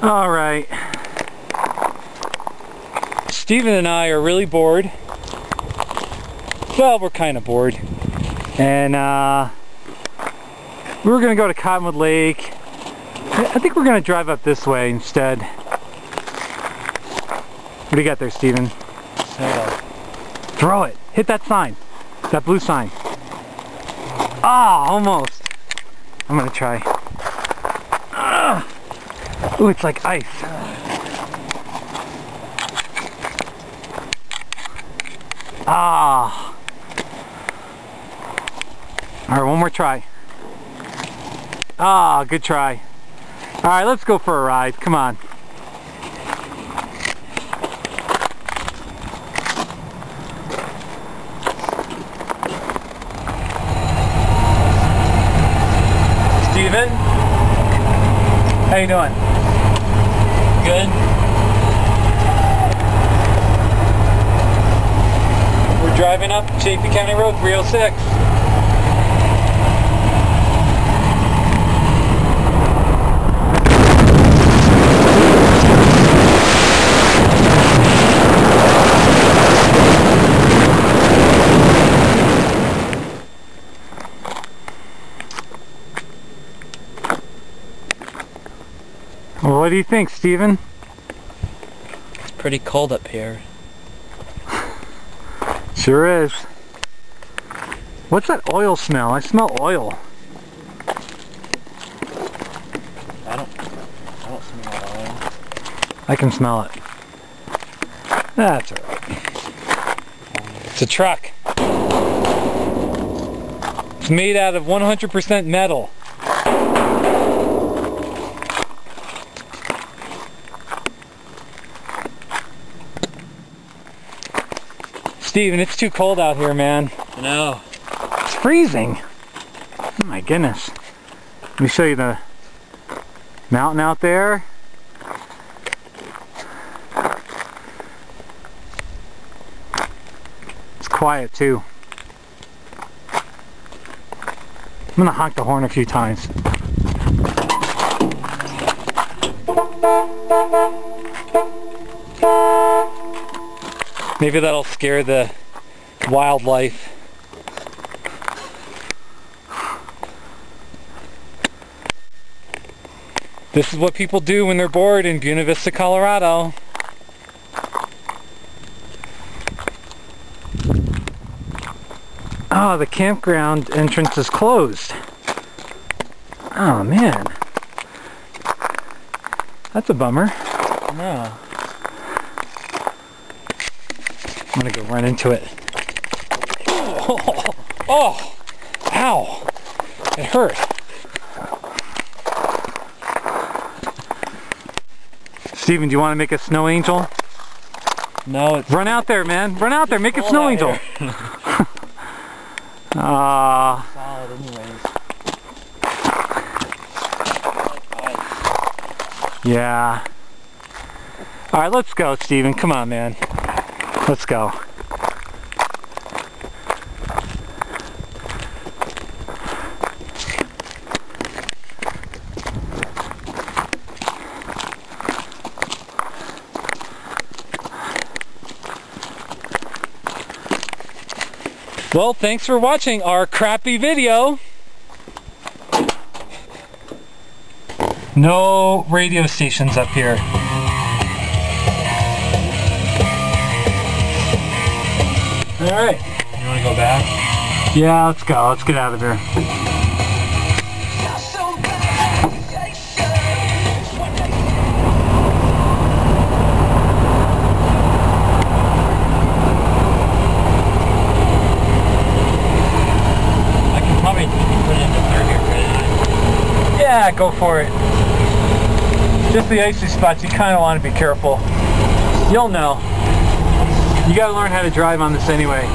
All right. Steven and I are really bored. Well, we're kind of bored. And we were going to go to Cottonwood Lake. I think we're going to drive up this way instead. What do you got there, Steven? Throw it. Hit that sign. That blue sign. Ah, almost. I'm going to try. Ooh, it's like ice. Ah. Alright, one more try. Ah, good try. Alright, let's go for a ride. Come on. Steven? How you doing? Good? We're driving up Chaffee County Road 306. Well, what do you think, Steven? It's pretty cold up here. Sure is. What's that oil smell? I smell oil. I don't smell oil. I can smell it. That's alright. It's a truck. It's made out of 100% metal. Steven, it's too cold out here, man. I know. It's freezing. Oh my goodness. Let me show you the mountain out there. It's quiet too. I'm gonna honk the horn a few times. Maybe that'll scare the wildlife. This is what people do when they're bored in Buena Vista, Colorado. Oh, the campground entrance is closed. Oh man. That's a bummer. No. I'm gonna go run into it. Oh, oh, ow, it hurt. Steven, do you want to make a snow angel? No, it's... Run out there, man. Run out there, make a snow angel. Solid anyways. Yeah. Alright, let's go, Steven. Come on, man. Let's go. Well, thanks for watching our crappy video. No radio stations up here. Alright. You want to go back? Yeah, let's go. Let's get out of here. I can probably put it into third gear, couldn't I? Yeah, go for it. Just the icy spots, you kind of want to be careful. You'll know. You got to learn how to drive on this anyway.